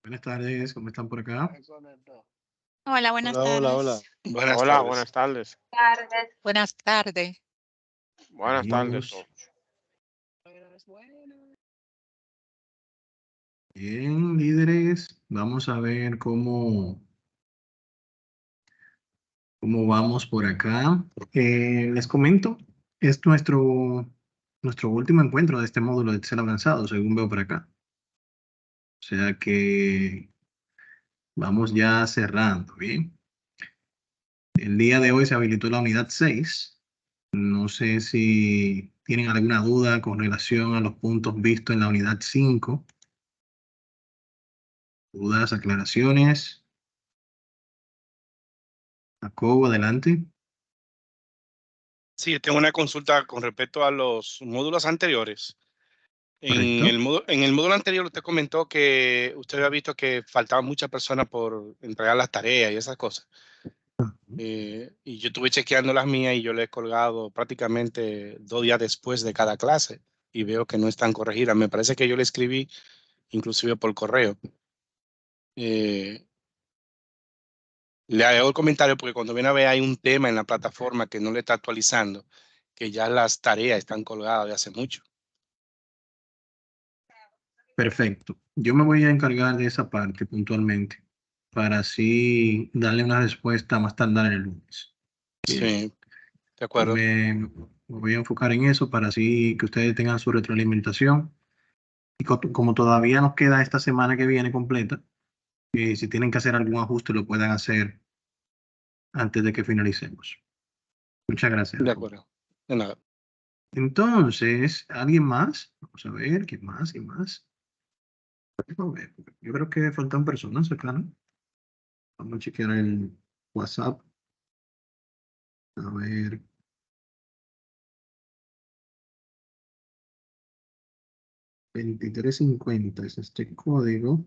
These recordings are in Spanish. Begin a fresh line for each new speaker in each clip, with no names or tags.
Buenas tardes, ¿cómo están por acá?
Hola, buenas
Hola, hola, hola.
tardes.
Buenas
Hola,
tardes.
buenas tardes.
Buenas tardes.
Buenas tardes
Bienvenidos.
todos.
Bien, líderes, vamos a ver cómo vamos por acá. Les comento, es nuestro último encuentro de este módulo de Excel avanzado, según veo por acá. O sea que vamos ya cerrando, ¿bien? El día de hoy se habilitó la unidad 6. No sé si tienen alguna duda con relación a los puntos vistos en la unidad 5. Dudas, aclaraciones. Jacobo, adelante.
Sí, tengo una consulta con respecto a los módulos anteriores. En
Correcto.
el módulo anterior usted comentó que usted había visto que faltaban muchas personas por entregar las tareas y esas cosas. Y yo estuve chequeando las mías y yo le he colgado prácticamente 2 días después de cada clase y veo que no están corregidas. Me parece que yo le escribí inclusive por correo. Eh, Le hago el comentario porque cuando viene a ver hay un tema en la plataforma que no le está actualizando, que ya las tareas están colgadas de hace mucho.
Perfecto. Yo me voy a encargar de esa parte puntualmente para así darle una respuesta más tardar el lunes. Bien.
Sí, de
Yo
acuerdo.
me voy a enfocar en eso para así que ustedes tengan su retroalimentación. Y como todavía nos queda esta semana que viene completa, si tienen que hacer algún ajuste lo puedan hacer antes de que finalicemos. Muchas gracias,
De
Jacobo.
acuerdo. De nada.
Entonces, ¿alguien más? Vamos a ver, ¿quién más? ¿Quién más? Vamos a ver, yo creo que faltan personas acá, ¿no? Vamos a chequear el WhatsApp. A ver. 2350 es este código.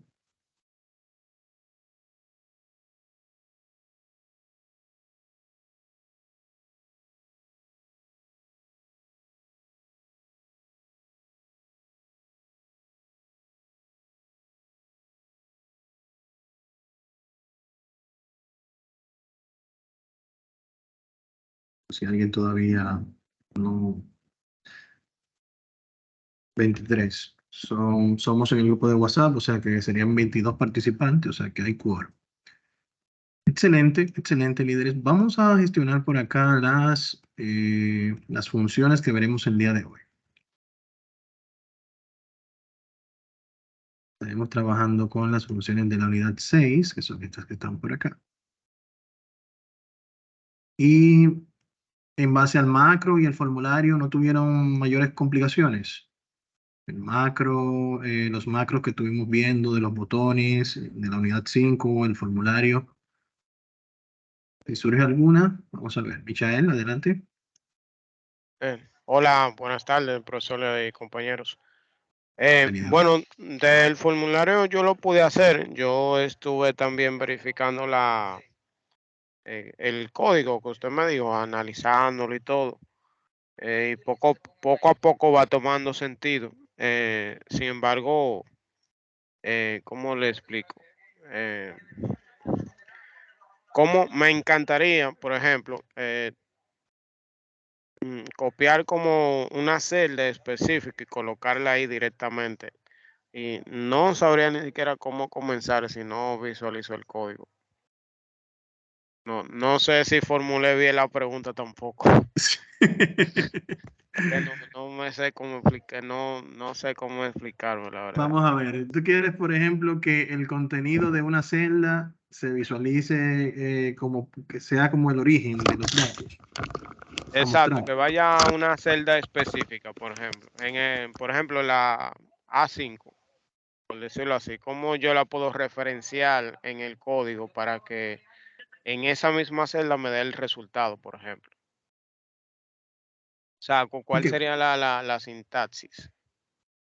Si alguien todavía no. 23. Somos en el grupo de WhatsApp, o sea que serían 22 participantes, o sea que hay quórum. Excelente, excelente, líderes. Vamos a gestionar por acá las funciones que veremos el día de hoy. Estaremos trabajando con las funciones de la unidad 6, que son estas que están por acá. Y en base al macro y el formulario no tuvieron mayores complicaciones. El macro, los macros que estuvimos viendo de los botones, de la unidad 5, el formulario. Si surge alguna, vamos a ver. Michael, adelante.
Hola, buenas tardes, profesor y compañeros.
Bienvenido.
Bueno, del formulario yo lo pude hacer. Yo estuve también verificando el código que usted me dijo, analizándolo y todo. Y poco a poco va tomando sentido. Sin embargo, ¿cómo le explico? Eh, ¿Cómo me encantaría, por ejemplo, copiar como una celda específica y colocarla ahí directamente? Y no sabría ni siquiera cómo comenzar si no visualizo el código. No sé si formulé bien la pregunta tampoco. Que no me sé cómo explicar, no sé cómo explicarme, la verdad.
Vamos a ver. ¿Tú quieres, por ejemplo, que el contenido de una celda se visualice como que sea como el origen de los datos? A
Exacto,
mostrar.
que vaya a una celda específica, por ejemplo. Por ejemplo, la A5, por decirlo así. ¿Cómo yo la puedo referenciar en el código para que en esa misma celda me dé el resultado, por ejemplo? O sea, ¿cuál
Ok,
sería la sintaxis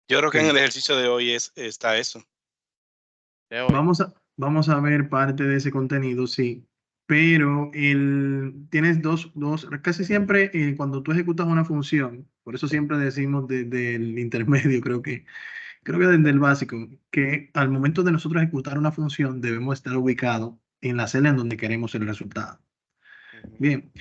Yo creo que en
ok.
el ejercicio de hoy está eso.
de hoy?
Vamos a ver parte de ese contenido, sí. Pero tienes casi siempre cuando tú ejecutas una función, por eso siempre decimos desde el intermedio, creo que Creo que desde el básico, que al momento de nosotros ejecutar una función debemos estar ubicados en la celda en donde queremos el resultado.
Ujú.
Bien,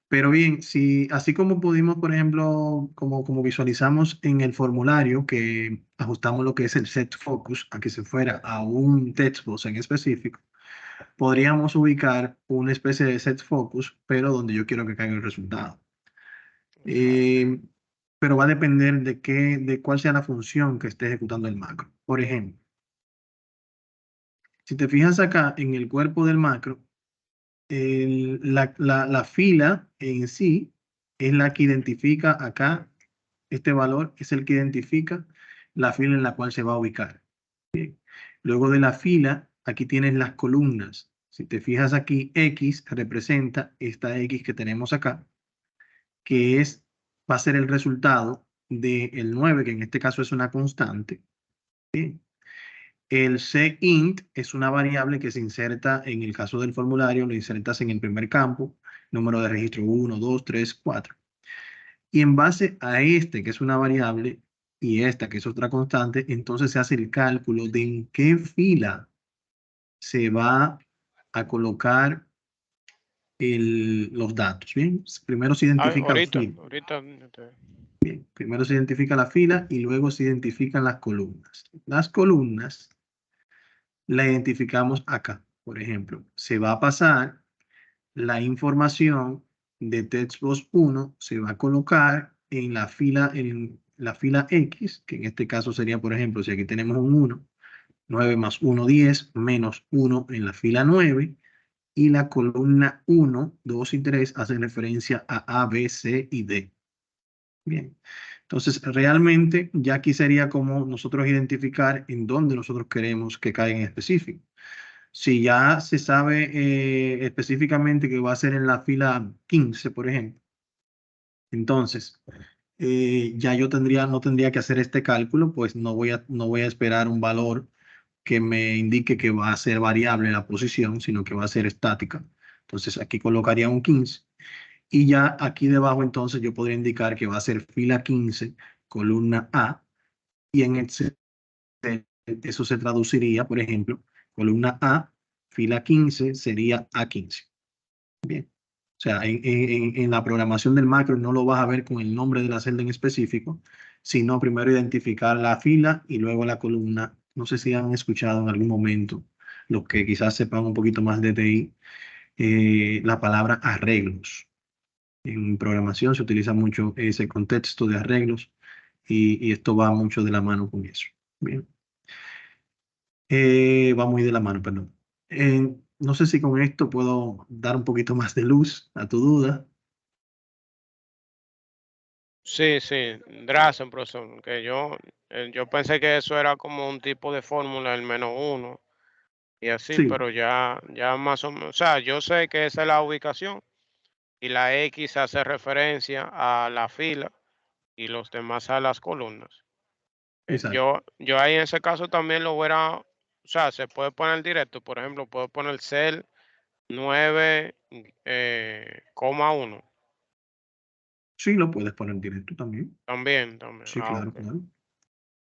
pero bien, si así como pudimos, por ejemplo, como visualizamos en el formulario que ajustamos lo que es el set focus a que se fuera a un textbox en específico, podríamos ubicar una especie de set focus, pero donde yo quiero que caiga el resultado. Eh, pero va a depender de cuál sea la función que esté ejecutando el macro. Por ejemplo, si te fijas acá en el cuerpo del macro, la fila en sí es la que identifica acá, este valor es el que identifica la fila en la cual se va a ubicar. Bien. Luego de la fila, aquí tienes las columnas. Si te fijas aquí, X representa esta X que tenemos acá, que va a ser el resultado del 9, que en este caso es una constante. Bien. El cint es una variable que se inserta en el caso del formulario, lo insertas en el primer campo, número de registro 1, 2, 3, 4. Y en base a este, que es una variable, y esta, que es otra constante, entonces se hace el cálculo de en qué fila se va a colocar los datos. Bien, primero se identifica la fila.
Ahorita.
Primero se identifica la fila y luego se identifican las columnas. Las columnas la identificamos acá. Por ejemplo, se va a pasar la información de textbox 1, se va a colocar en la fila X, que en este caso sería, por ejemplo, si aquí tenemos un 1, 9 más 1, 10, menos 1 en la fila 9, y la columna 1, 2 y 3 hacen referencia a B, C y D. Bien. Entonces, realmente ya aquí sería como nosotros identificar en dónde nosotros queremos que caiga en específico. Si ya se sabe específicamente que va a ser en la fila 15, por ejemplo, entonces ya yo no tendría que hacer este cálculo, pues no voy a esperar un valor que me indique que va a ser variable la posición, sino que va a ser estática. Entonces aquí colocaría un 15 y ya aquí debajo entonces yo podría indicar que va a ser fila 15, columna A, y en Excel eso se traduciría, por ejemplo, columna A, fila 15 sería A15. Bien. O sea, en la programación del macro no lo vas a ver con el nombre de la celda en específico, sino primero identificar la fila y luego la columna. No sé si han escuchado en algún momento, los que quizás sepan un poquito más de TI, la palabra arreglos. En programación se utiliza mucho ese contexto de arreglos y esto va mucho de la mano con eso. Bien. Va muy de la mano, perdón. No sé si con esto puedo dar un poquito más de luz a tu duda.
Sí, gracias, profesor. Que yo pensé que eso era como un tipo de fórmula, el -1 y así,
Sí,
pero ya más o menos, o sea, yo sé que esa es la ubicación y la X hace referencia a la fila y los demás a las columnas.
exacto.
Yo ahí en ese caso también lo hubiera, o sea, se puede poner directo, por ejemplo, puedo poner cel 9, coma 1.
Sí, lo puedes poner directo también.
También.
Sí,
Ah,
claro,
ok.
claro.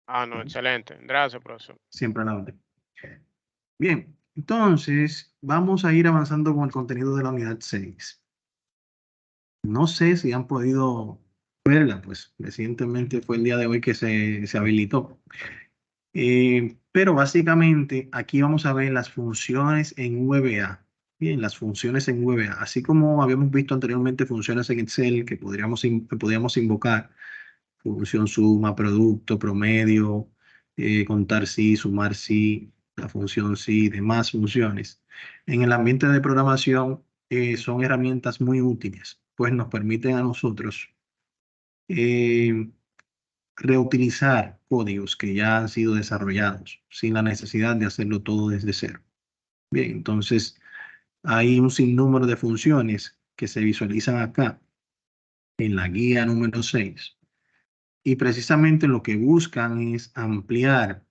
Ah, no,
Claro.
excelente. Gracias, profesor.
Siempre a la orden. Bien, entonces vamos a ir avanzando con el contenido de la unidad 6. No sé si han podido verla, pues recientemente fue el día de hoy que se habilitó. Pero básicamente aquí vamos a ver las funciones en VBA. Bien, las funciones en VBA. Así como habíamos visto anteriormente funciones en Excel que que podríamos invocar. Función suma, producto, promedio, contar sí, sumar sí, la función sí, demás funciones. En el ambiente de programación son herramientas muy útiles, pues nos permiten a nosotros eh, reutilizar códigos que ya han sido desarrollados sin la necesidad de hacerlo todo desde cero. Bien, entonces hay un sinnúmero de funciones que se visualizan acá en la guía número 6 y precisamente lo que buscan es ampliar,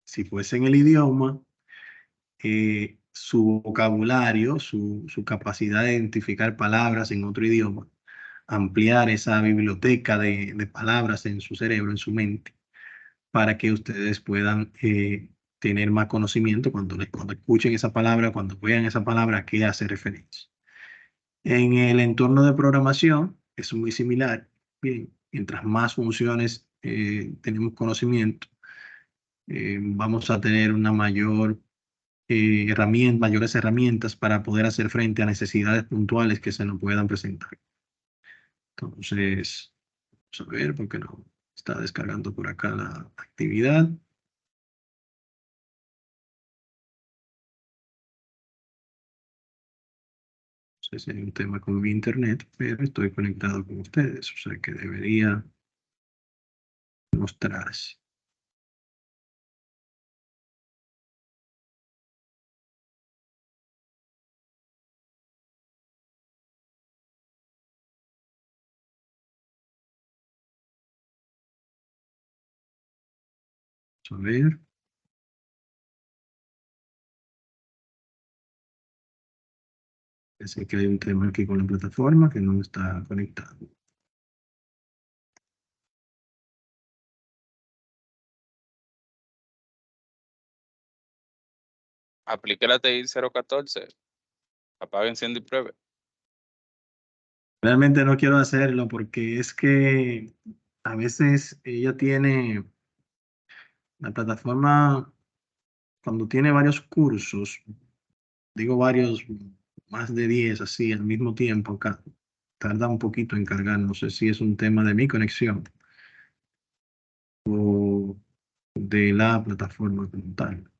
si fuese en el idioma, su vocabulario, su capacidad de identificar palabras en otro idioma, ampliar esa biblioteca de palabras en su cerebro, en su mente, para que ustedes puedan tener más conocimiento cuando escuchen esa palabra, cuando vean esa palabra, a qué hace referencia. En el entorno de programación es muy similar. Bien, mientras más funciones tenemos conocimiento, vamos a tener una mayores herramientas para poder hacer frente a necesidades puntuales que se nos puedan presentar. Entonces, vamos a ver por qué no está descargando por acá la actividad. No sé si hay un tema con mi internet, pero estoy conectado con ustedes, o sea que debería mostrarse. Vamos a ver. Parece que hay un tema aquí con la plataforma que no está conectado.
Aplique la TI 014. Apague, enciende y pruebe.
Realmente no quiero hacerlo porque es que a veces ella tiene, la plataforma, cuando tiene varios cursos, digo varios, más de 10 así al mismo tiempo, acá, tarda un poquito en cargar. No sé si es un tema de mi conexión o de la plataforma como tal.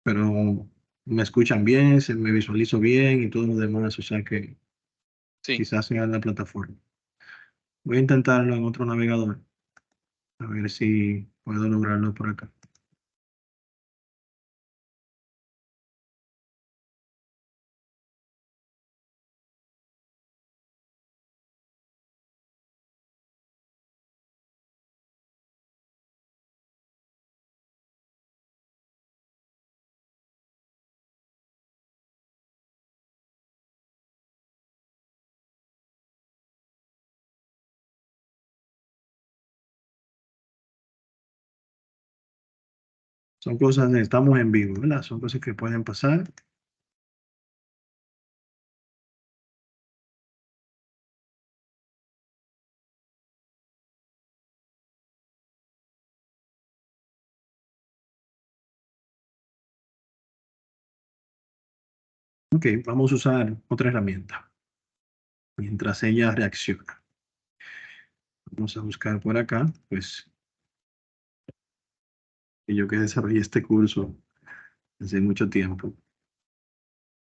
Pero me escuchan bien, se me visualizo bien y todo lo demás, o sea que
Sí.
quizás sea la plataforma. Voy a intentarlo en otro navegador, a ver si puedo lograrlo por acá. Son cosas, estamos en vivo, ¿verdad? Son cosas que pueden pasar. Ok, vamos a usar otra herramienta mientras ella reacciona. Vamos a buscar por acá, pues, que yo que desarrollé este curso hace mucho tiempo.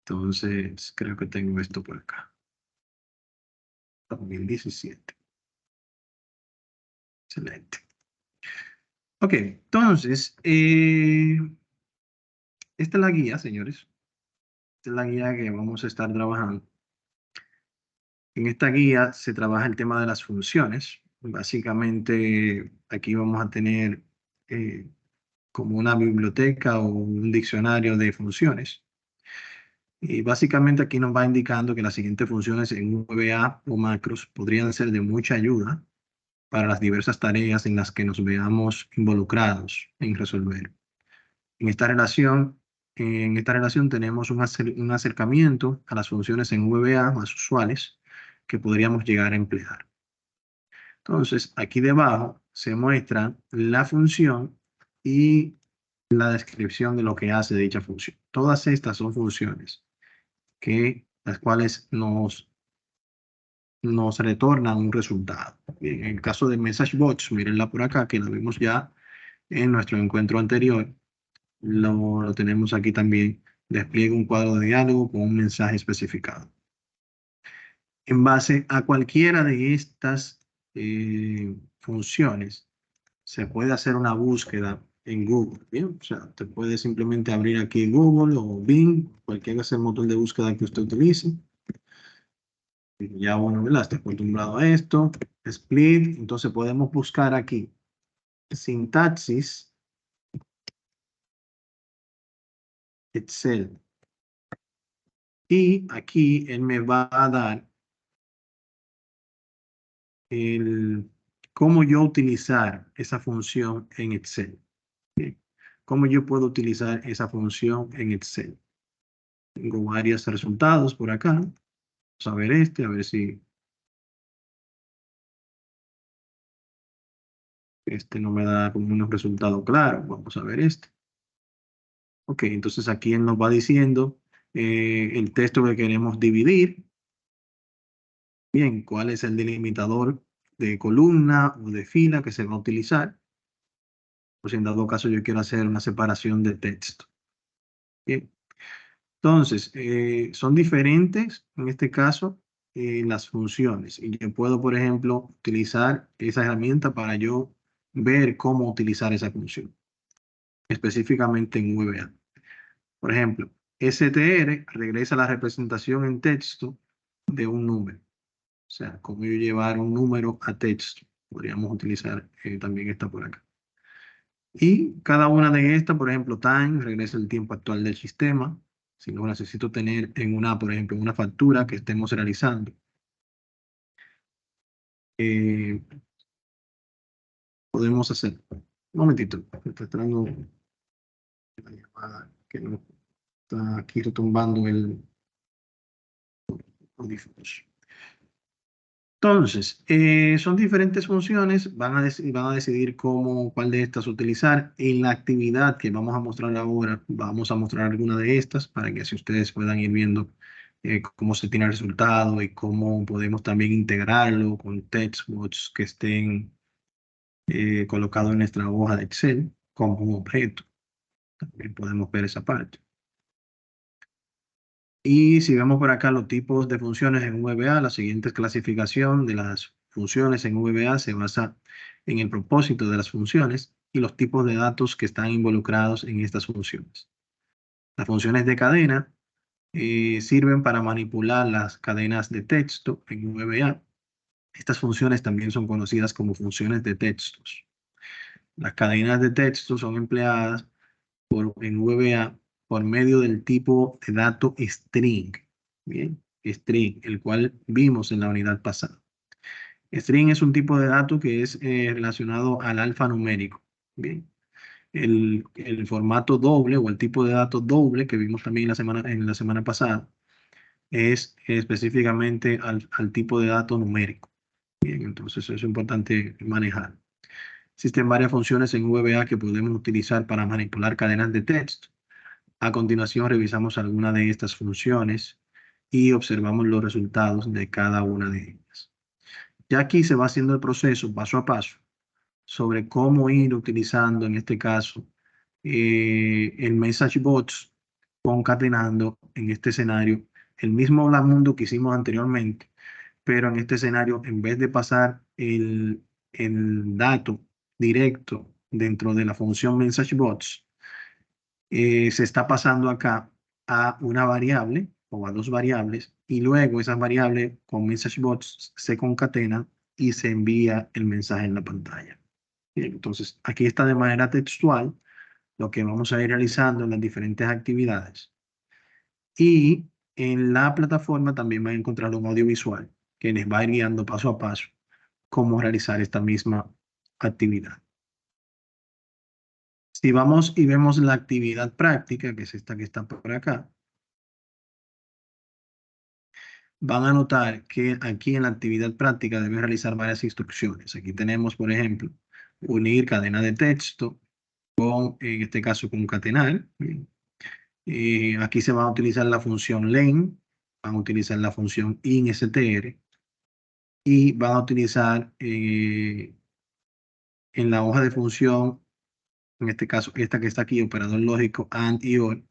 Entonces, creo que tengo esto por acá. 2017. Excelente. Ok, entonces, esta es la guía, señores. Esta es la guía que vamos a estar trabajando. En esta guía se trabaja el tema de las funciones. Básicamente, aquí vamos a tener como una biblioteca o un diccionario de funciones. Y básicamente aquí nos va indicando que las siguientes funciones en VBA o macros podrían ser de mucha ayuda para las diversas tareas en las que nos veamos involucrados en resolver. En esta relación tenemos un acercamiento a las funciones en VBA más usuales que podríamos llegar a emplear. Entonces, aquí debajo se muestra la función y la descripción de lo que hace dicha función. Todas estas son funciones las cuales nos retornan un resultado. En el caso de MessageBox, mírenla por acá, que la vimos ya en nuestro encuentro anterior. Lo tenemos aquí también. Despliega un cuadro de diálogo con un mensaje especificado. En base a cualquiera de estas funciones, se puede hacer una búsqueda en Google, ¿bien? O sea, te puede simplemente abrir aquí Google o Bing, cualquiera sea el motor de búsqueda que usted utilice. Ya bueno, ¿verdad? Estoy acostumbrado a esto. Split, entonces podemos buscar aquí sintaxis Excel. Y aquí él me va a dar cómo yo utilizar esa función en Excel. Bien. ¿Cómo yo puedo utilizar esa función en Excel? Tengo varios resultados por acá. Vamos a ver a ver si este no me da como unos resultados claros. Vamos a ver este. Ok, entonces aquí él nos va diciendo el texto que queremos dividir. Bien, ¿cuál es el delimitador de columna o de fila que se va a utilizar? Pues en dado caso yo quiero hacer una separación de texto. Bien. Entonces, son diferentes, en este caso, las funciones. Y yo puedo, por ejemplo, utilizar esa herramienta para yo ver cómo utilizar esa función, específicamente en VBA. Por ejemplo, str regresa la representación en texto de un número. O sea, cómo yo llevar un número a texto. Podríamos utilizar también esta por acá. Y cada una de estas, por ejemplo, time, regresa el tiempo actual del sistema. Si lo necesito tener en una, por ejemplo, en una factura que estemos realizando. Podemos hacer. Un momentito. Está entrando la llamada que no está aquí retumbando el audífonos. Entonces, son diferentes funciones, van a decidir cuál de estas utilizar. En la actividad que vamos a mostrar ahora, vamos a mostrar alguna de estas para que así ustedes puedan ir viendo cómo se tiene el resultado y cómo podemos también integrarlo con textbots que estén colocados en nuestra hoja de Excel como un objeto. También podemos ver esa parte. Y si vemos por acá los tipos de funciones en VBA, la siguiente clasificación de las funciones en VBA se basa en el propósito de las funciones y los tipos de datos que están involucrados en estas funciones. Las funciones de cadena sirven para manipular las cadenas de texto en VBA. Estas funciones también son conocidas como funciones de textos. Las cadenas de texto son empleadas en VBA por medio del tipo de dato string. Bien, string, el cual vimos en la unidad pasada. String es un tipo de dato que es relacionado al alfanumérico. Bien, el formato doble o el tipo de dato doble que vimos también en la semana pasada es específicamente al tipo de dato numérico. Bien, entonces eso es importante manejar. Existen varias funciones en VBA que podemos utilizar para manipular cadenas de texto. A continuación revisamos algunas de estas funciones y observamos los resultados de cada una de ellas. Ya aquí se va haciendo el proceso paso a paso sobre cómo ir utilizando, en este caso, el MessageBots concatenando en este escenario el mismo mundo que hicimos anteriormente, pero en este escenario, en vez de pasar el dato directo dentro de la función MessageBots, se está pasando acá a una variable o a dos variables y luego esas variables con MessageBots se concatenan y se envía el mensaje en la pantalla. Bien, entonces, aquí está de manera textual lo que vamos a ir realizando en las diferentes actividades. Y en la plataforma también van a encontrar un audiovisual que les va a ir guiando paso a paso cómo realizar esta misma actividad. Si vamos y vemos la actividad práctica, que es esta que está por acá, van a notar que aquí en la actividad práctica deben realizar varias instrucciones. Aquí tenemos, por ejemplo, unir cadena de texto con, en este caso, concatenar. Aquí se va a utilizar la función len, van a utilizar la función instr y van a utilizar en la hoja de función, en este caso, esta que está aquí, operador lógico AND y OR,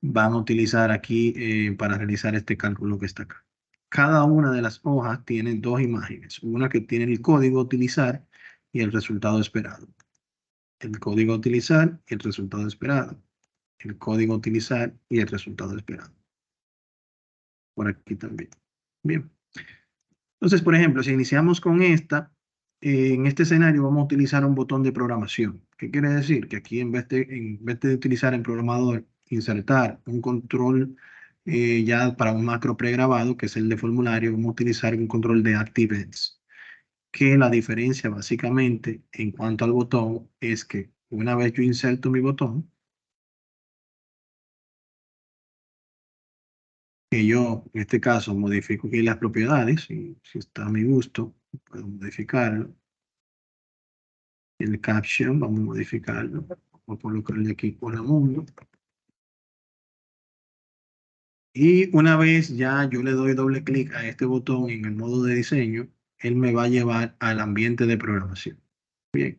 van a utilizar aquí para realizar este cálculo que está acá. Cada una de las hojas tiene dos imágenes, una que tiene el código a utilizar y el resultado esperado. El código a utilizar y el resultado esperado. El código a utilizar y el resultado esperado. Por aquí también. Bien. Entonces, por ejemplo, si iniciamos con esta, en este escenario vamos a utilizar un botón de programación. ¿Qué quiere decir? Que aquí en vez de utilizar en programador, insertar un control ya para un macro pregrabado, que es el de formulario, vamos a utilizar un control de ActiveEnds. que la diferencia básicamente en cuanto al botón es que una vez yo inserto mi botón, que yo en este caso modifico aquí las propiedades, y si está a mi gusto, puedo modificarlo. El caption, vamos a modificarlo, vamos a colocarle aquí por el mundo. Y una vez ya yo le doy doble clic a este botón en el modo de diseño, él me va a llevar al ambiente de programación. Bien,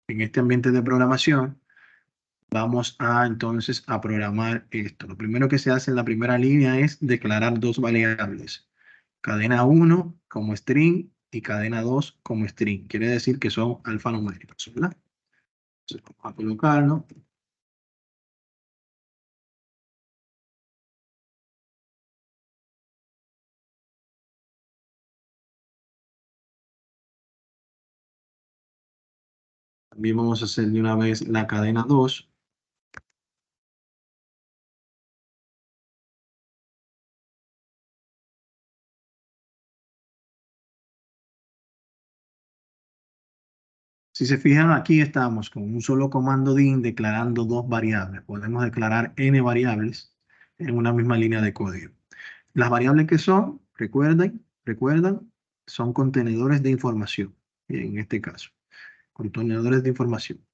en este ambiente de programación vamos a entonces a programar esto. Lo primero que se hace en la primera línea es declarar dos variables. Cadena 1 como string y cadena 2 como string. Quiere decir que son alfanuméricos, ¿verdad? Entonces vamos a colocarlo. También vamos a hacer de una vez la cadena 2. Si se fijan, aquí estamos con un solo comando DIN declarando dos variables. Podemos declarar n variables en una misma línea de código. Las variables que son, recuerdan, son contenedores de información. En este caso, contenedores de información.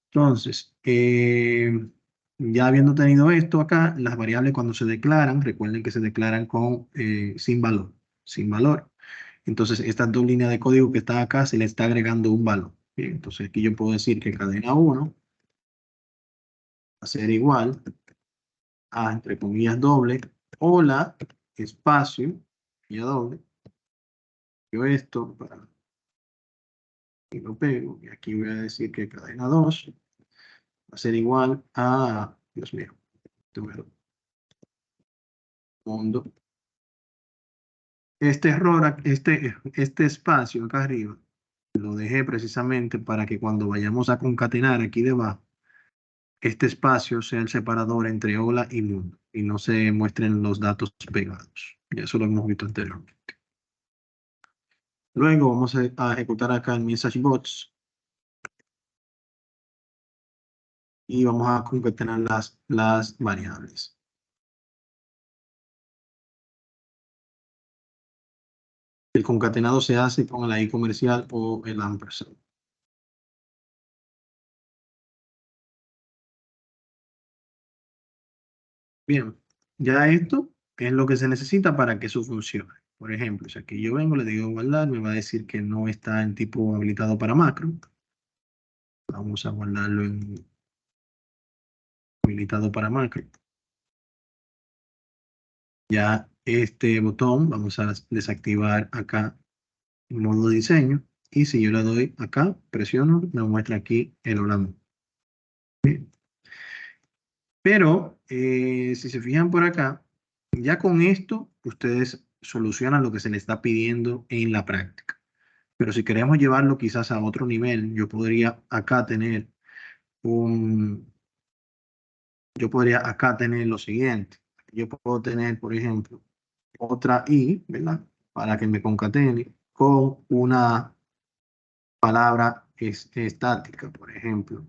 Entonces, ya habiendo tenido esto acá, las variables cuando se declaran, recuerden que se declaran con sin valor. Sin valor. Entonces, estas dos líneas de código que están acá, se le está agregando un valor. Bien, entonces, aquí yo puedo decir que cadena 1 va a ser igual a, entre comillas, doble, hola, espacio, y a doble. Yo esto, y lo pego, y aquí voy a decir que cadena 2 va a ser igual a, Dios mío, mundo. Este error, este espacio acá arriba, lo dejé precisamente para que cuando vayamos a concatenar aquí debajo, este espacio sea el separador entre hola y mundo y no se muestren los datos pegados. Ya eso lo hemos visto anteriormente. Luego vamos a ejecutar acá el message box y vamos a concatenar las variables. El concatenado se hace con la i comercial o el ampersand. Bien, ya esto es lo que se necesita para que eso funcione. Por ejemplo, si aquí yo vengo, le digo guardar, me va a decir que no está en tipo habilitado para macro. Vamos a guardarlo en habilitado para macro. Ya este botón vamos a desactivar acá en modo diseño. Y si yo le doy acá, presiono, me muestra aquí el hola. Pero si se fijan por acá, ya con esto ustedes solucionan lo que se les está pidiendo en la práctica. Pero si queremos llevarlo quizás a otro nivel, yo podría acá tener lo siguiente. Yo puedo tener, por ejemplo, otra i, ¿verdad? Para que me concatene con una palabra estática, por ejemplo.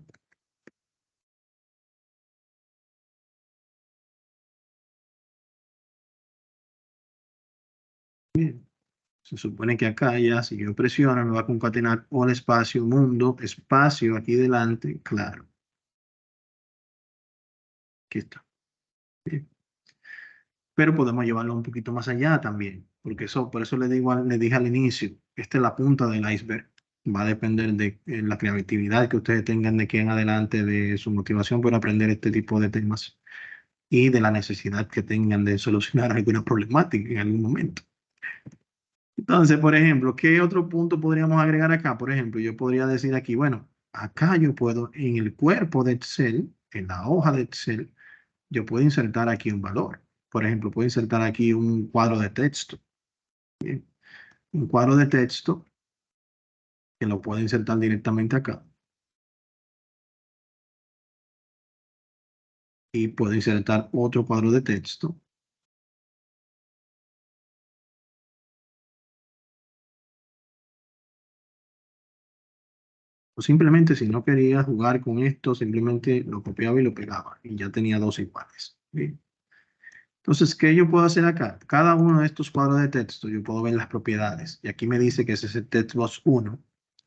Bien. Se supone que acá ya, si yo presiono, me va a concatenar all espacio, mundo, espacio, aquí delante, claro. Aquí está. Bien. Pero podemos llevarlo un poquito más allá también, porque por eso le dije al inicio, esta es la punta del iceberg. Va a depender de la creatividad que ustedes tengan de aquí en adelante, de su motivación por aprender este tipo de temas y de la necesidad que tengan de solucionar alguna problemática en algún momento. Entonces, por ejemplo, ¿qué otro punto podríamos agregar acá? Por ejemplo, yo podría decir aquí, bueno, acá yo puedo, en el cuerpo de Excel, en la hoja de Excel, yo puedo insertar aquí un valor. Por ejemplo, puedo insertar aquí un cuadro de texto. Bien. Un cuadro de texto que lo puedo insertar directamente acá. Y puedo insertar otro cuadro de texto. O simplemente si no quería jugar con esto, simplemente lo copiaba y lo pegaba. Y ya tenía dos iguales. ¿Bien? Entonces, ¿qué yo puedo hacer acá? Cada uno de estos cuadros de texto, yo puedo ver las propiedades. Y aquí me dice que ese es el textbox 1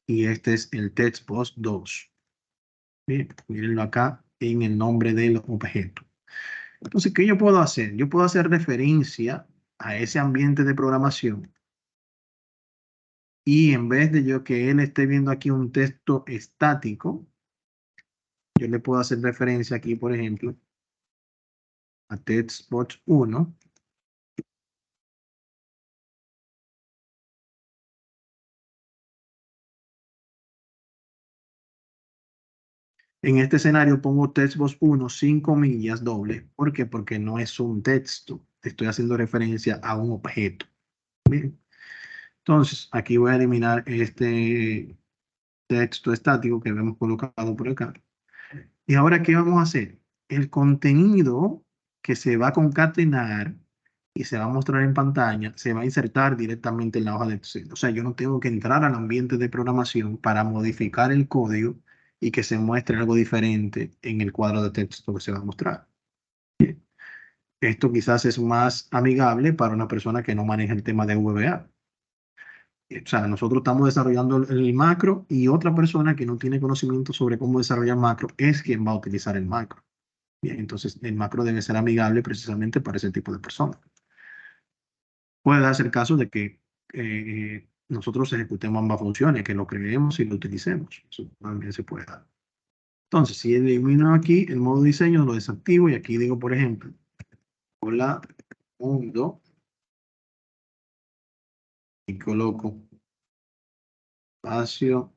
y este es el textbox 2. Bien, mírenlo acá en el nombre del objeto. Entonces, ¿qué yo puedo hacer? Yo puedo hacer referencia a ese ambiente de programación y en vez de yo que él esté viendo aquí un texto estático, yo le puedo hacer referencia aquí, por ejemplo, a textbox 1. En este escenario pongo textbox 1, 5 comillas doble. ¿Por qué? Porque no es un texto. Estoy haciendo referencia a un objeto. Bien. Entonces, aquí voy a eliminar este texto estático que hemos colocado por acá. Y ahora, ¿qué vamos a hacer? El contenido que se va a concatenar y se va a mostrar en pantalla, se va a insertar directamente en la hoja de Excel. O sea, yo no tengo que entrar al ambiente de programación para modificar el código y que se muestre algo diferente en el cuadro de texto que se va a mostrar. Esto quizás es más amigable para una persona que no maneja el tema de VBA. O sea, nosotros estamos desarrollando el macro y otra persona que no tiene conocimiento sobre cómo desarrollar macro es quien va a utilizar el macro. Bien, entonces el macro debe ser amigable precisamente para ese tipo de personas. Puede darse el caso de que nosotros ejecutemos ambas funciones, que lo creemos y lo utilicemos. Eso también se puede dar. Entonces, si elimino aquí el modo diseño, lo desactivo y aquí digo, por ejemplo, hola mundo y coloco espacio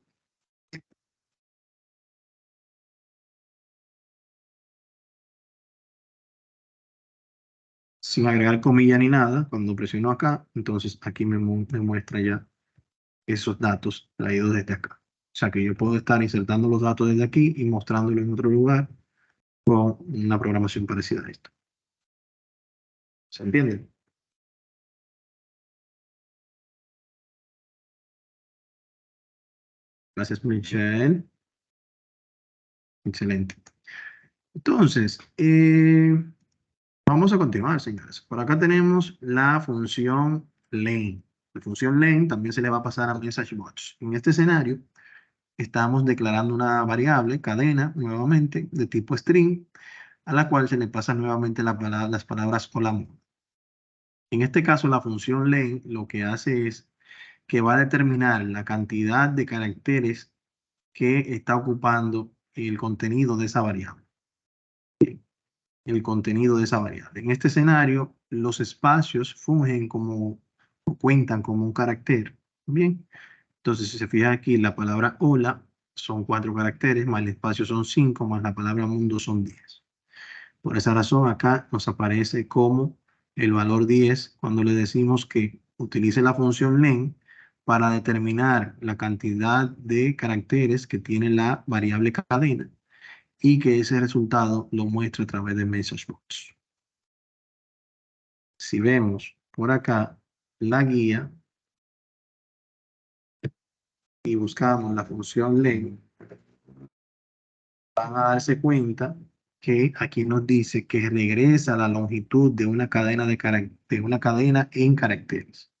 sin agregar comilla ni nada. Cuando presiono acá, entonces aquí me muestra ya esos datos traídos desde acá. O sea que yo puedo estar insertando los datos desde aquí y mostrándolo en otro lugar con una programación parecida a esto. ¿Se entiende? Gracias, Michelle. Excelente. Entonces, vamos a continuar, señores. Por acá tenemos la función len. La función len también se le va a pasar a MessageBox. En este escenario, estamos declarando una variable, cadena, nuevamente, de tipo string, a la cual se le pasa nuevamente las palabras hola mundo. En este caso, la función len lo que hace es que va a determinar la cantidad de caracteres que está ocupando el contenido de esa variable. El contenido de esa variable. En este escenario, los espacios fungen como, o cuentan como un carácter. Bien, entonces si se fija aquí, la palabra hola son 4 caracteres, más el espacio son 5, más la palabra mundo son 10. Por esa razón, acá nos aparece como el valor 10 cuando le decimos que utilice la función len para determinar la cantidad de caracteres que tiene la variable cadena y que ese resultado lo muestre a través de MessageBox. Si vemos por acá la guía y buscamos la función len, van a darse cuenta que aquí nos dice que regresa la longitud de una cadena en caracteres.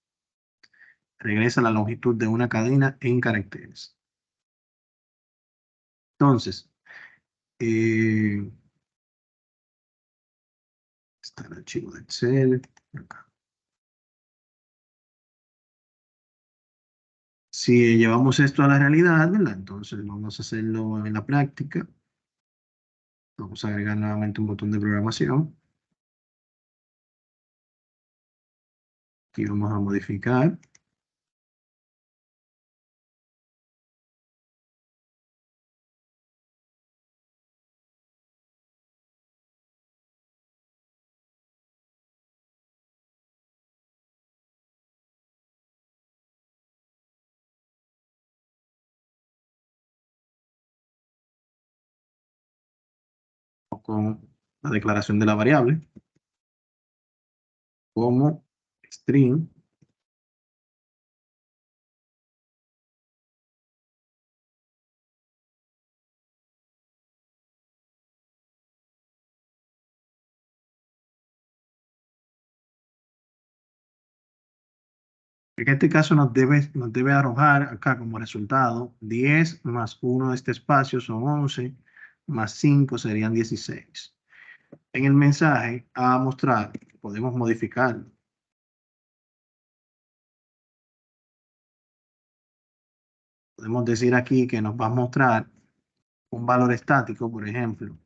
Regresa la longitud de una cadena en caracteres. Entonces, está el archivo de Excel. Acá. Si llevamos esto a la realidad, ¿verdad? Entonces vamos a hacerlo en la práctica. Vamos a agregar nuevamente un botón de programación. Aquí vamos a modificar. Con la declaración de la variable como string En este caso nos debe arrojar acá como resultado 10 más 1 de este espacio son 11, más 5 serían 16. En el mensaje a mostrar, podemos modificarlo. Podemos decir aquí que nos va a mostrar un valor estático, por ejemplo.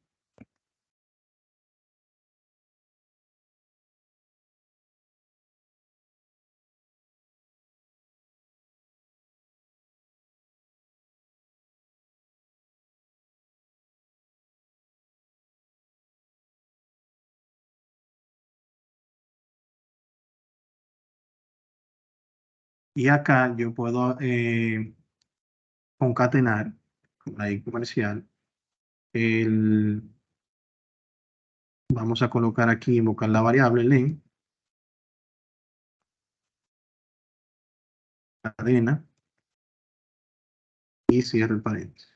Y acá yo puedo concatenar con la I comercial. Vamos a colocar aquí, invocar la variable len, cadena, y cierro el paréntesis.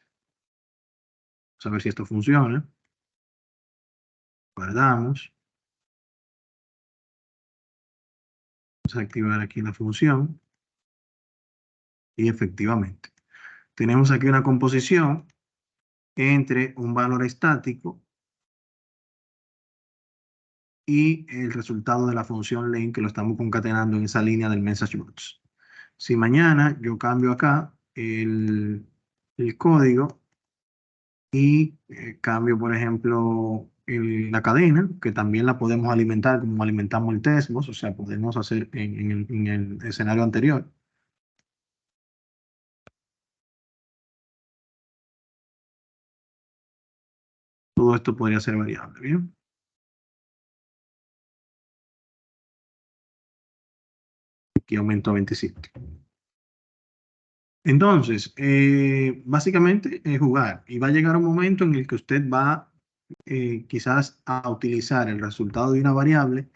Vamos a ver si esto funciona. Guardamos. Vamos a activar aquí la función. Y efectivamente, tenemos aquí una composición entre un valor estático y el resultado de la función len que lo estamos concatenando en esa línea del message.box. Si mañana yo cambio acá el código y cambio, por ejemplo, la cadena, que también la podemos alimentar como alimentamos el Testbox, o sea, podemos hacer en el escenario anterior. Todo esto podría ser variable, ¿bien? Aquí aumento a 27. Entonces, básicamente es jugar y va a llegar un momento en el que usted va quizás a utilizar el resultado de una variable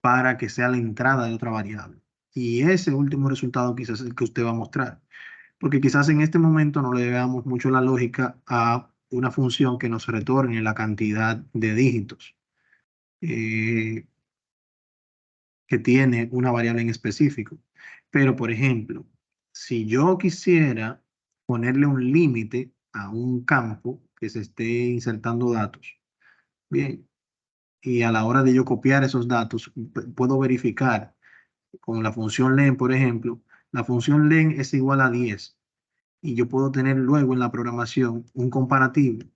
para que sea la entrada de otra variable. Y ese último resultado quizás es el que usted va a mostrar. Porque quizás en este momento no le veamos mucho la lógica a una función que nos retorne la cantidad de dígitos que tiene una variable en específico. Pero, por ejemplo, si yo quisiera ponerle un límite a un campo que se esté insertando datos, bien, y a la hora de yo copiar esos datos, puedo verificar con la función len, por ejemplo, la función len es igual a 10 y yo puedo tener luego en la programación un comparativo,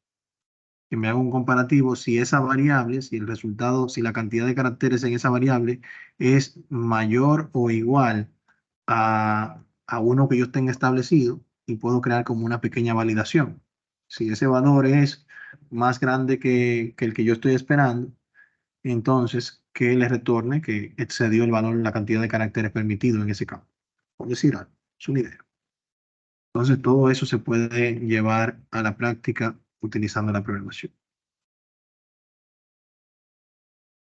que me haga un comparativo si esa variable, si el resultado, si la cantidad de caracteres en esa variable es mayor o igual a uno que yo tenga establecido y puedo crear como una pequeña validación. Si ese valor es más grande que el que yo estoy esperando, entonces que le retorne que excedió el valor, la cantidad de caracteres permitido en ese campo. Por decir algo, es una idea. Entonces todo eso se puede llevar a la práctica utilizando la programación.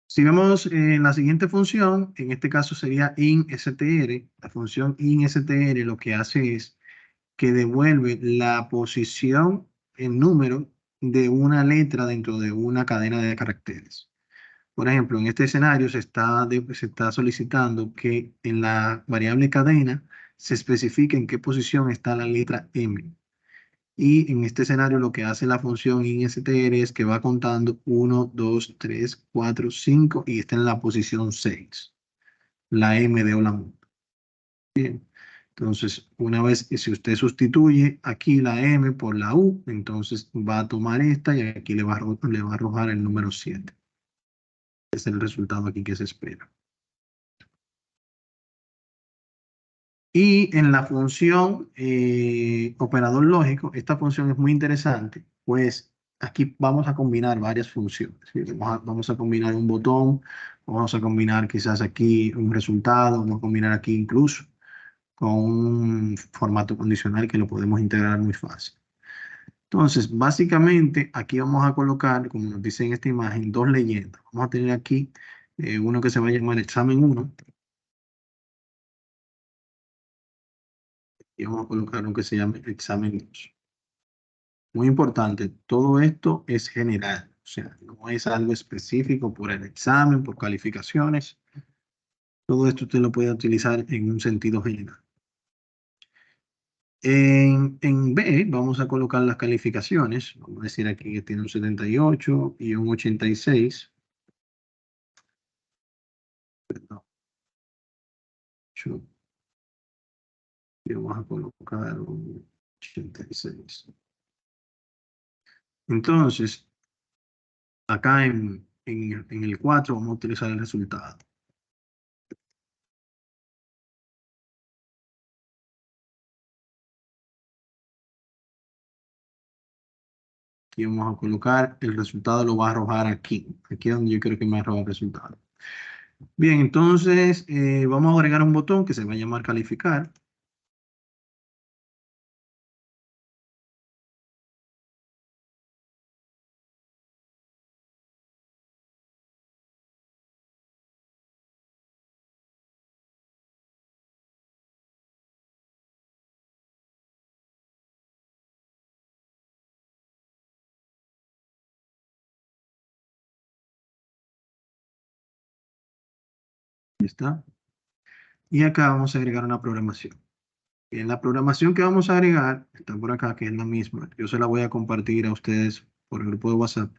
Si vemos la siguiente función, en este caso sería instr. La función instr lo que hace es que devuelve la posición, el número de una letra dentro de una cadena de caracteres. Por ejemplo, en este escenario se está solicitando que en la variable cadena se especifique en qué posición está la letra M. Y en este escenario lo que hace la función instr es que va contando 1, 2, 3, 4, 5 y está en la posición 6. La M de hola mundo. Bien. Entonces, una vez que si usted sustituye aquí la M por la U, entonces va a tomar esta y aquí le va a arrojar el número 7. Es el resultado aquí que se espera. Y en la función operador lógico, esta función es muy interesante, pues aquí vamos a combinar varias funciones. ¿Sí? Vamos a combinar un botón, vamos a combinar quizás aquí un resultado, vamos a combinar aquí incluso con un formato condicional que lo podemos integrar muy fácil. Entonces, básicamente aquí vamos a colocar, como nos dice en esta imagen, dos leyendas. Vamos a tener aquí uno que se va a llamar examen 1. Y vamos a colocar lo que se llama examen 2. Muy importante, todo esto es general, o sea, no es algo específico por el examen, por calificaciones. Todo esto usted lo puede utilizar en un sentido general. En B vamos a colocar las calificaciones. Vamos a decir aquí que tiene un 78 y un 86. Perdón. Y vamos a colocar un 86. Entonces, acá en el 4 vamos a utilizar el resultado. Aquí vamos a colocar el resultado, lo va a arrojar aquí. Aquí es donde yo creo que me arroja el resultado. Bien, entonces vamos a agregar un botón que se va a llamar calificar. Ahí está. Y acá vamos a agregar una programación. Y en la programación que vamos a agregar, está por acá, que es la misma. Yo se la voy a compartir a ustedes por el grupo de WhatsApp,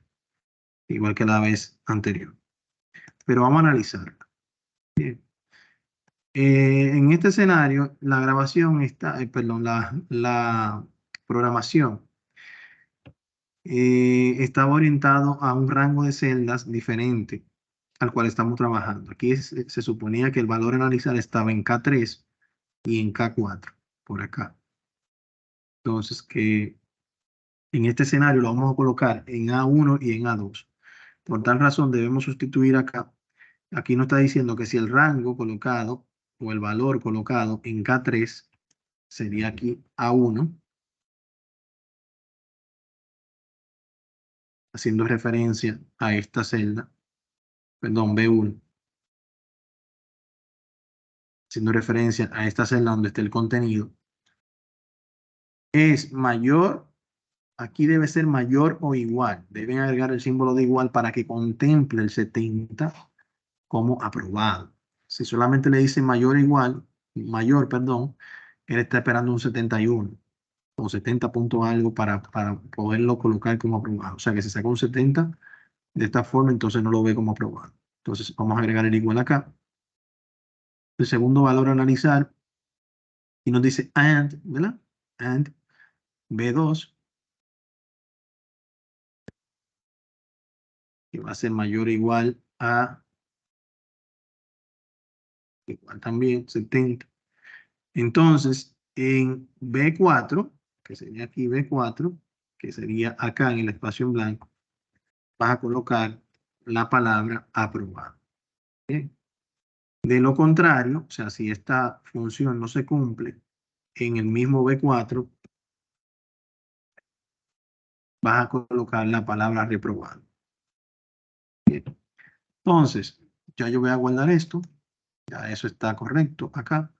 igual que la vez anterior. Pero vamos a analizar. Bien. En este escenario, la grabación está, perdón, la programación estaba orientado a un rango de celdas diferente al cual estamos trabajando. Aquí se suponía que el valor a analizar estaba en K3 y en K4, por acá. Entonces, que en este escenario lo vamos a colocar en A1 y en A2. Por tal razón, debemos sustituir acá. Aquí nos está diciendo que si el rango colocado o el valor colocado en K3 sería aquí A1, haciendo referencia a esta celda, perdón, B1, haciendo referencia a esta celda donde está el contenido, es mayor, aquí debe ser mayor o igual. Deben agregar el símbolo de igual para que contemple el 70 como aprobado. Si solamente le dice mayor o igual, mayor, perdón, él está esperando un 71 o 70 puntos algo para poderlo colocar como aprobado. O sea que si saca un 70 de esta forma, entonces no lo ve como aprobado. Entonces vamos a agregar el igual acá. El segundo valor a analizar y nos dice AND, ¿verdad? AND B2, que va a ser mayor o igual a, igual también, 70. Entonces, en B4, que sería aquí B4, que sería acá en el espacio en blanco, vas a colocar la palabra aprobado. ¿Bien? De lo contrario, o sea, si esta función no se cumple, en el mismo B4 vas a colocar la palabra reprobado. Bien. Entonces, ya yo voy a guardar esto. Ya eso está correcto acá.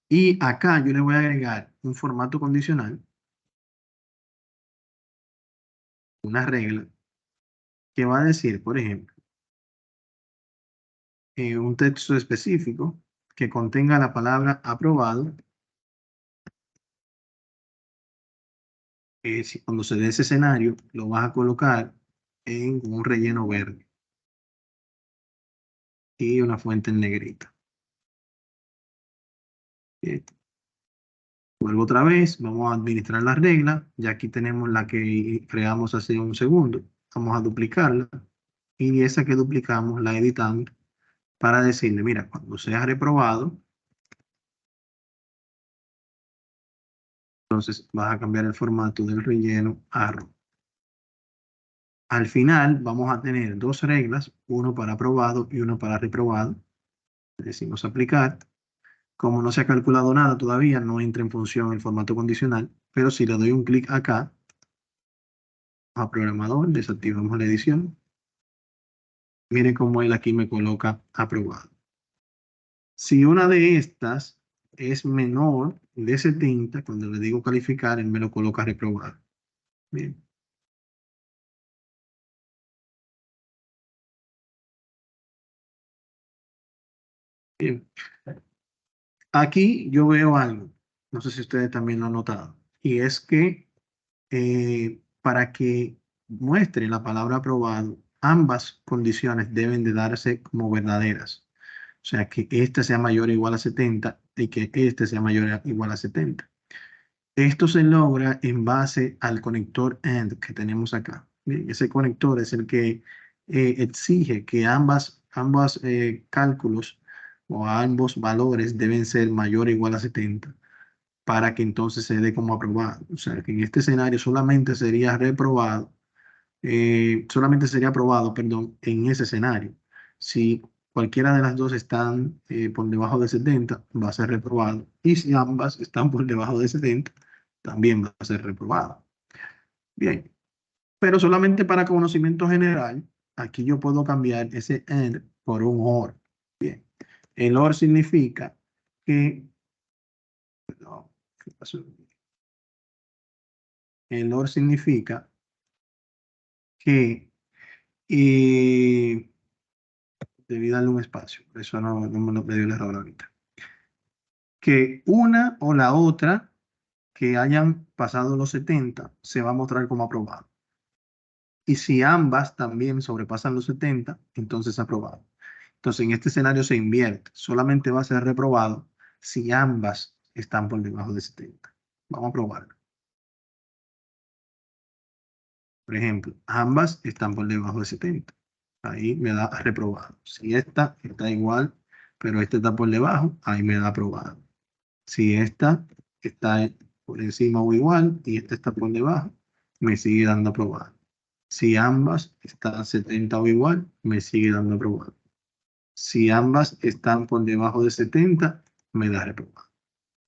Y acá yo le voy a agregar un formato condicional, una regla, que va a decir, por ejemplo, un texto específico que contenga la palabra aprobado. Cuando se dé ese escenario, lo vas a colocar en un relleno verde y una fuente en negrita. Bien. Vuelvo otra vez, vamos a administrar la regla. Ya aquí tenemos la que creamos hace un segundo. Vamos a duplicarla y esa que duplicamos la editamos para decirle, mira, cuando sea reprobado, entonces vas a cambiar el formato del relleno a rojo. Al final vamos a tener dos reglas, uno para aprobado y uno para reprobado. Le decimos aplicar. Como no se ha calculado nada todavía, no entra en función el formato condicional, pero si le doy un clic acá, a programador, desactivamos la edición. Miren cómo él aquí me coloca aprobado. Si una de estas es menor de 70, cuando le digo calificar, él me lo coloca reprobado. Bien. Bien. Aquí yo veo algo, no sé si ustedes también lo han notado, y es que para que muestre la palabra aprobado, ambas condiciones deben de darse como verdaderas. O sea, que este sea mayor o igual a 70 y que este sea mayor o igual a 70. Esto se logra en base al conector AND que tenemos acá. Bien, ese conector es el que exige que ambos cálculos o ambos valores deben ser mayor o igual a 70 para que entonces se dé como aprobado. O sea, que en este escenario solamente sería reprobado, solamente sería aprobado, perdón, en ese escenario. Si cualquiera de las dos están por debajo de 70, va a ser reprobado. Y si ambas están por debajo de 70, también va a ser reprobado. Bien, pero solamente para conocimiento general, aquí yo puedo cambiar ese AND por un OR. Bien, el OR significa que... No, ¿qué pasó? El OR significa que debí darle un espacio, por eso no me lo dio el error ahorita. Que una o la otra que hayan pasado los 70 se va a mostrar como aprobado. Y si ambas también sobrepasan los 70, entonces aprobado. Entonces en este escenario se invierte. Solamente va a ser reprobado si ambas están por debajo de 70. Vamos a probarlo. Por ejemplo, ambas están por debajo de 70. Ahí me da reprobado. Si esta está igual, pero esta está por debajo, ahí me da aprobado. Si esta está por encima o igual y esta está por debajo, me sigue dando aprobado. Si ambas están 70 o igual, me sigue dando aprobado. Si ambas están por debajo de 70, me da reprobado.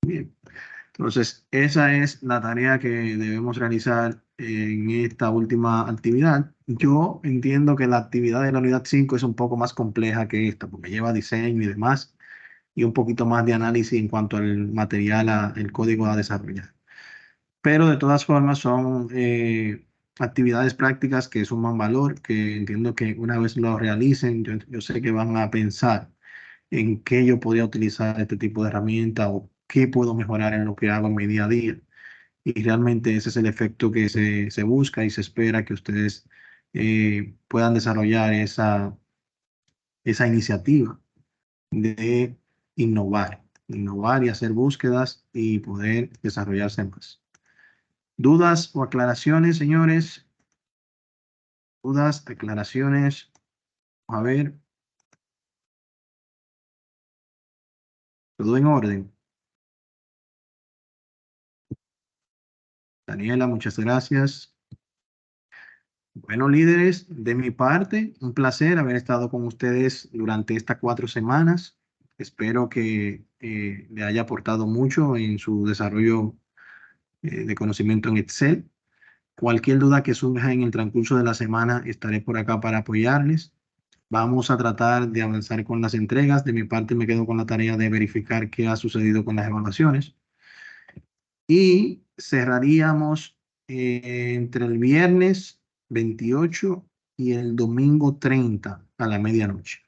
Bien. Entonces, esa es la tarea que debemos realizar en esta última actividad. Yo entiendo que la actividad de la unidad 5 es un poco más compleja que esta, porque lleva diseño y demás, y un poquito más de análisis en cuanto al material, el código a desarrollar. Pero de todas formas son actividades prácticas que suman valor, que entiendo que una vez lo realicen, yo sé que van a pensar en qué yo podría utilizar este tipo de herramienta o qué puedo mejorar en lo que hago en mi día a día. Y realmente ese es el efecto que se busca y se espera que ustedes puedan desarrollar esa iniciativa de innovar y hacer búsquedas y poder desarrollarse más. ¿Dudas o aclaraciones, señores? ¿Dudas, aclaraciones? A ver. Todo en orden. Daniela, muchas gracias. Bueno, líderes, de mi parte, un placer haber estado con ustedes durante estas 4 semanas. Espero que le haya aportado mucho en su desarrollo de conocimiento en Excel. Cualquier duda que surja en el transcurso de la semana, estaré por acá para apoyarles. Vamos a tratar de avanzar con las entregas. De mi parte, me quedo con la tarea de verificar qué ha sucedido con las evaluaciones. Y cerraríamos entre el viernes 28 y el domingo 30 a la medianoche.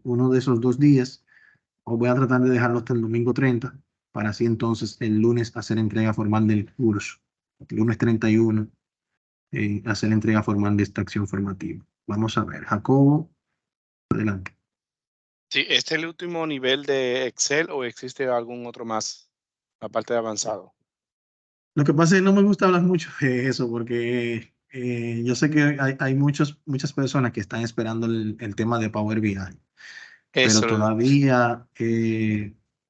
Uno de esos 2 días, os voy a tratar de dejarlo hasta el domingo 30 para así entonces el lunes hacer entrega formal del curso. El lunes 31 hacer entrega formal de esta acción formativa. Vamos a ver, Jacobo, adelante.
Sí, ¿este es el último nivel de Excel o existe algún otro más, aparte de avanzado?
Lo que pasa es que no me gusta hablar mucho de eso porque yo sé que hay muchas personas que están esperando el tema de Power BI, pero
Eso,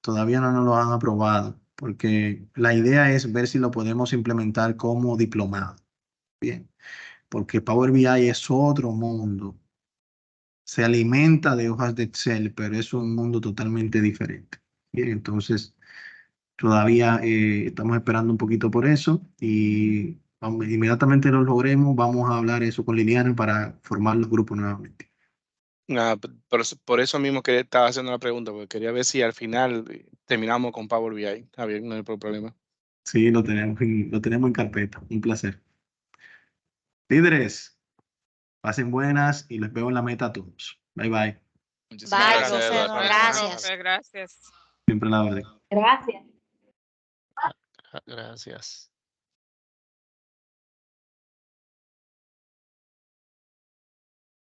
todavía no nos lo han aprobado porque la idea es ver si lo podemos implementar como diplomado. Bien, porque Power BI es otro mundo. Se alimenta de hojas de Excel, pero es un mundo totalmente diferente. Bien, entonces todavía estamos esperando un poquito por eso y inmediatamente lo logremos, vamos a hablar eso con Liliana para formar los grupos nuevamente.
por eso mismo que estaba haciendo la pregunta, porque quería ver si al final terminamos con Power BI. Está bien, no hay problema.
Sí, lo tenemos en carpeta. Un placer. Líderes, pasen buenas y les veo en la meta a todos. Bye bye.
Muchísimas
Bye,
gracias,
José,
Eduardo.
gracias.
Gracias.
Siempre la orden.
Gracias.
Gracias.